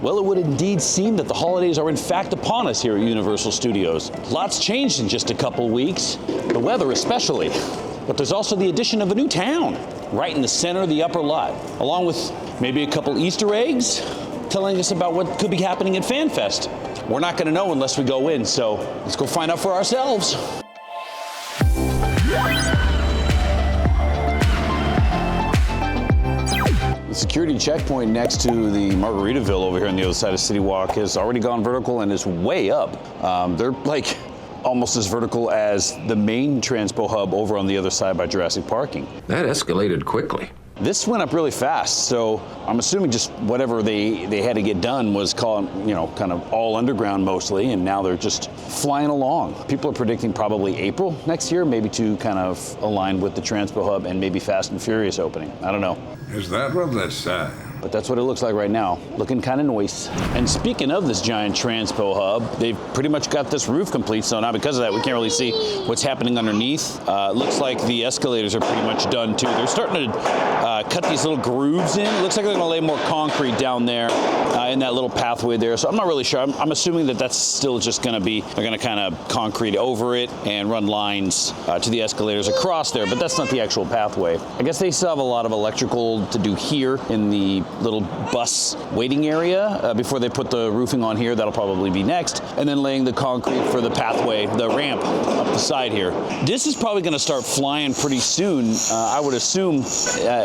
Well, it would indeed seem that the holidays are in fact upon us here at Universal Studios. Lots changed in just a couple weeks, the weather especially. But there's also the addition of a new town right in the center of the upper lot, along with maybe a couple Easter eggs telling us about what could be happening at FanFest. We're not going to know unless we go in, so let's go find out for ourselves. The security checkpoint next to the Margaritaville over here on the other side of CityWalk has already gone vertical and is way up. They're like almost as vertical as the main transpo hub over on the other side by Jurassic Parking. That escalated quickly. This went up really fast, so I'm assuming just whatever they had to get done was called, kind of all underground mostly, and now they're just flying along. People are predicting probably April next year, maybe to kind of align with the Transpo Hub and maybe Fast and Furious opening. I don't know. Is that what they say? But that's what it looks like right now, looking kind of nice. And speaking of this giant Transpo Hub, they've pretty much got this roof complete, so now because of that, we can't really see what's happening underneath. It looks like the escalators are pretty much done too. They're starting to cut these little grooves in. It looks like they're gonna lay more concrete down there in that little pathway there. So I'm not really sure. I'm assuming that that's still just gonna be, they're gonna kind of concrete over it and run lines to the escalators across there, but that's not the actual pathway. I guess they still have a lot of electrical to do here in the little bus waiting area before they put the roofing on here. That'll probably be next. And then laying the concrete for the pathway, the ramp up the side here. This is probably gonna start flying pretty soon. I would assume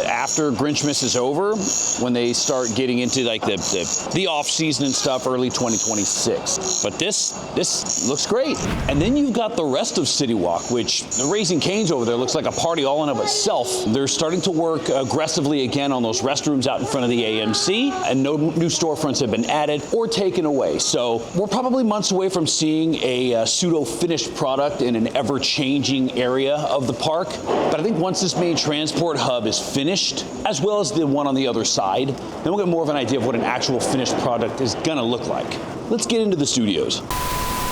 after Grinchmas is over, when they start getting into like the off season and stuff, early 2026. But this looks great. And then you've got the rest of CityWalk, which the Raising Cane's over there looks like a party all in of itself. They're starting to work aggressively again on those restrooms out in front of the AMC, and no new storefronts have been added or taken away. So we're probably months away from seeing a pseudo-finished product in an ever-changing area of the park. But I think once this main transport hub is finished, as well as the one on the other side, then we'll get more of an idea of what an actual finished product is gonna look like. Let's get into the studios.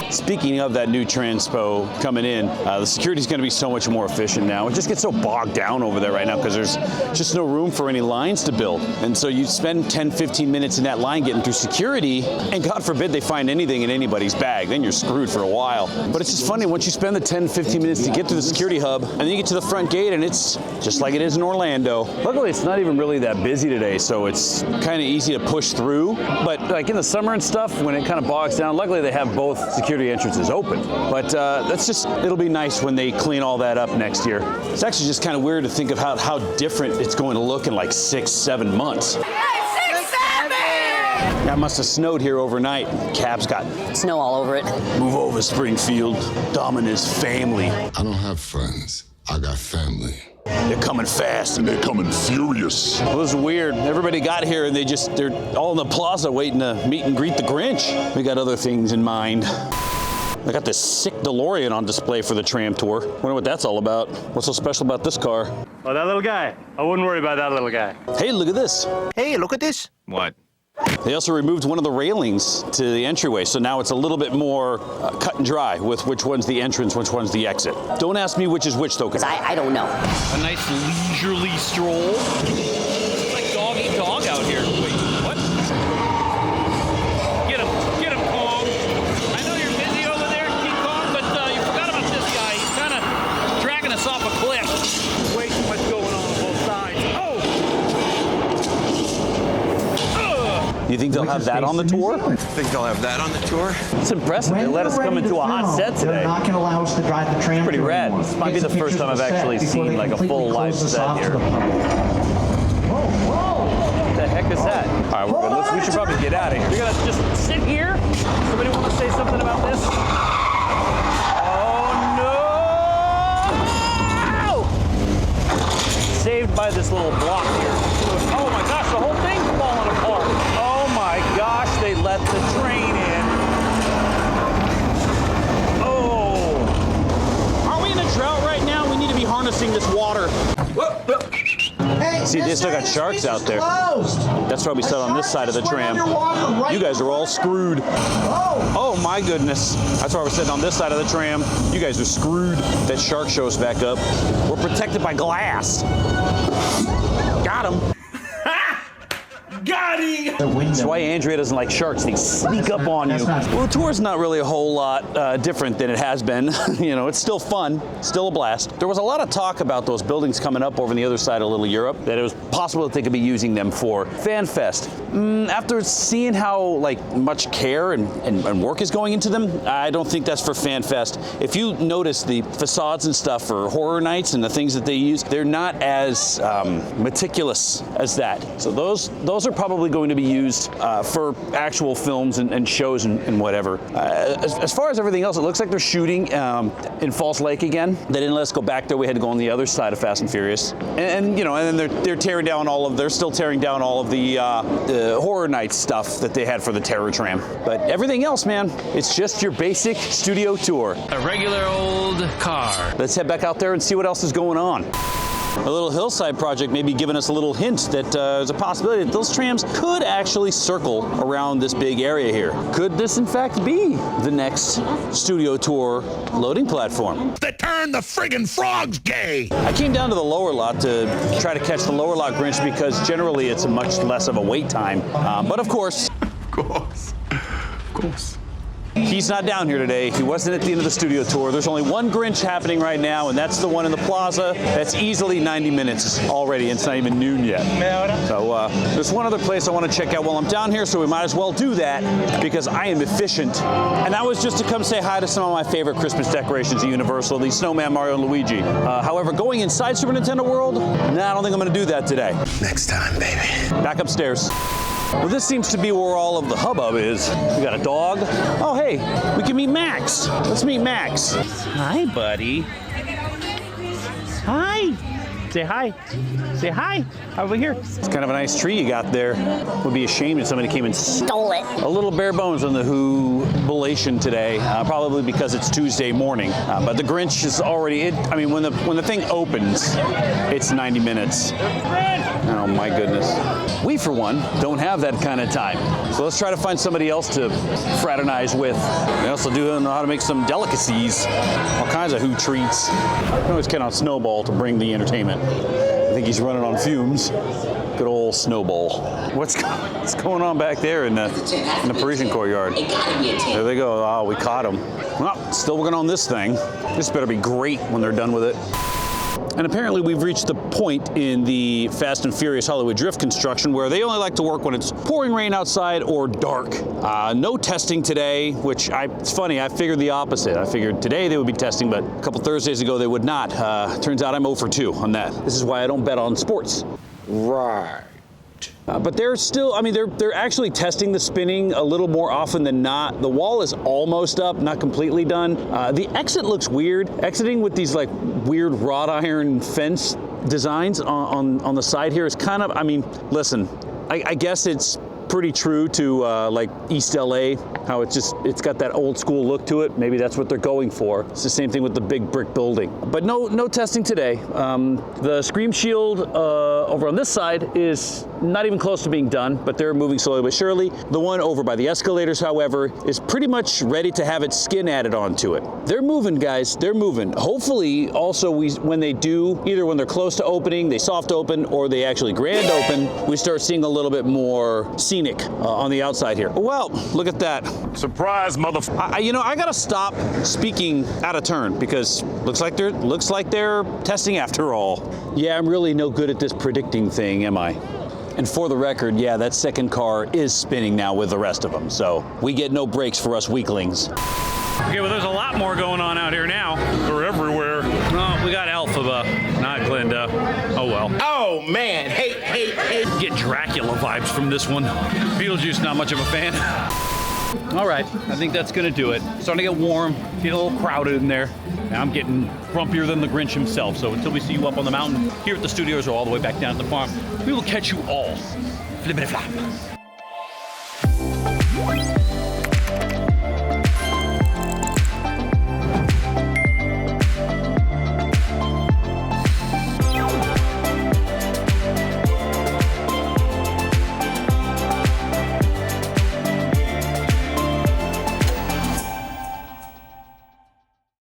Speaking of that new transpo coming in, the security is going to be so much more efficient now. It just gets so bogged down over there right now because there's just no room for any lines to build. And so you spend 10, 15 minutes in that line getting through security, and God forbid they find anything in anybody's bag. Then you're screwed for a while. But it's just funny, once you spend the 10, 15 minutes to get through the security hub, and then you get to the front gate, and it's just like it is in Orlando. Luckily, it's not even really that busy today, so it's kind of easy to push through. But like in the summer and stuff, when it kind of bogs down, luckily they have both security entrances open. But it'll be nice when they clean all that up next year. It's actually just kind of weird to think of how different it's going to look in like 6, 7 months. 6, 7! That must have snowed here overnight. Cab's got snow all over it. Move over, Springfield. Dom and his family. I don't have friends. I got family. They're coming fast and they're coming furious. Well, this is weird. Everybody got here and they're all in the plaza waiting to meet and greet the Grinch. We got other things in mind. I got this sick DeLorean on display for the tram tour. Wonder what that's all about. What's so special about this car? Oh, that little guy. I wouldn't worry about that little guy. Hey, look at this. Hey, look at this. What? They also removed one of the railings to the entryway, so now it's a little bit more cut and dry with which one's the entrance, which one's the exit. Don't ask me which is which, though, because I don't know. A nice leisurely stroll. It's like dog eat dog out here. Wait, what? Get him, Kong. I know you're busy over there, King Kong, but you forgot about this guy. He's kind of dragging us off a cliff. Way too much going on both sides. Oh! You think they'll have that on the tour? Think they'll have that on the tour? It's impressive. They let us come into a hot set today. They're not going to allow us to drive the tram. Pretty rad. This might be the first time I've actually seen like a full live set here. What the heck is that? All right, we're good. We should probably get out of here. We're gonna just sit here. Somebody want to say something about this? Oh no! Saved by this little block here. Oh my gosh, the whole thing's falling apart. Oh my gosh, they let the train in. Oh. Are we in a drought right now? We need to be harnessing this water. Hey, see, they still got sharks out there. That's why we sat on this side of the tram. You guys are all screwed. Oh my goodness. That's why we're sitting on this side of the tram. You guys are screwed. That shark shows back up. We're protected by glass. Got him. Got The window. That's why Andrea doesn't like sharks. They sneak up on you. that's not- Well, the tour's not really a whole lot different than it has been. You know, it's still fun, still a blast. There was a lot of talk about those buildings coming up over on the other side of Little Europe, that it was possible that they could be using them for FanFest. After seeing how much care and work is going into them, I don't think that's for FanFest. If you notice the facades and stuff for horror nights and the things that they use, they're not as meticulous as that. So those are probably going to be used for actual films and shows and whatever. As far as everything else, it looks like they're shooting in Falls Lake again. They didn't let us go back there. We had to go on the other side of Fast and Furious. And then they're tearing down they're still tearing down all of the horror night stuff that they had for the Terror Tram. But everything else, man, it's just your basic studio tour. A regular old car. Let's head back out there and see what else is going on. A little hillside project may be giving us a little hint that there's a possibility that those trams could actually circle around this big area here. Could this in fact be the next studio tour loading platform? They turned the friggin' frogs gay! I came down to the lower lot to try to catch the lower lot Grinch because generally it's a much less of a wait time. But of course, he's not down here today. He wasn't at the end of the studio tour. There's only one Grinch happening right now, and that's the one in the plaza. That's easily 90 minutes already, and it's not even noon yet. So there's one other place I want to check out while I'm down here, so we might as well do that because I am efficient. And that was just to come say hi to some of my favorite Christmas decorations at Universal, the Snowman, Mario, and Luigi. However, going inside Super Nintendo World, nah, I don't think I'm going to do that today. Next time, baby. Back upstairs. Well, this seems to be where all of the hubbub is. We got a dog. Oh, hey, we can meet Max. Let's meet Max. Hi, buddy. Hi. Say hi. Say hi. Over here. It's kind of a nice tree you got there. Would be a shame if somebody came and stole it. A little bare bones on the Who-bulation today, probably because it's Tuesday morning. But the Grinch is already. When the thing opens, it's 90 minutes. Oh my goodness. We, for one, don't have that kind of time. So let's try to find somebody else to fraternize with. We also do know how to make some delicacies, all kinds of Who treats. I can always count on Snowball to bring the entertainment. I think he's running on fumes. Good old Snowball. What's going on back there in the Parisian courtyard? There they go. Oh, we caught him. Well, still working on this thing. This better be great when they're done with it. And apparently we've reached the point in the Fast and Furious Hollywood Drift construction where they only like to work when it's pouring rain outside or dark. No testing today, which it's funny, I figured the opposite. I figured today they would be testing, but a couple Thursdays ago they would not. Turns out I'm 0 for 2 on that. This is why I don't bet on sports. Right. But they're still, they're actually testing the spinning a little more often than not. The wall is almost up, not completely done. The exit looks weird. Exiting with these weird wrought iron fence designs on the side here is kind of, listen, I guess it's pretty true to East LA, how it's got that old school look to it. Maybe that's what they're going for. It's the same thing with the big brick building. But no testing today. The scream shield over on this side is not even close to being done, but they're moving slowly but surely. The one over by the escalators, however, is pretty much ready to have its skin added onto it. They're moving, guys. They're moving. Hopefully, also, when they do, either when they're close to opening, they soft open, or they actually grand open, we start seeing a little bit more scenic on the outside here. Well, look at that. Surprise, motherfucker. I gotta stop speaking out of turn because looks like they're testing after all. Yeah, I'm really no good at this predicting thing, am I? And for the record, yeah, that second car is spinning now with the rest of them, so we get no breaks for us weaklings. Okay, well, there's a lot more going on out here now. They're everywhere. Oh, we got Elphaba, not Glinda. Oh, well. Oh, man. Hey. Get Dracula vibes from this one. Beetlejuice, not much of a fan. All right, I think that's gonna do it. Starting to get warm, getting a little crowded in there. Now I'm getting grumpier than the Grinch himself, so until we see you up on the mountain, here at the studios or all the way back down at the farm, we will catch you all. Flippity flop.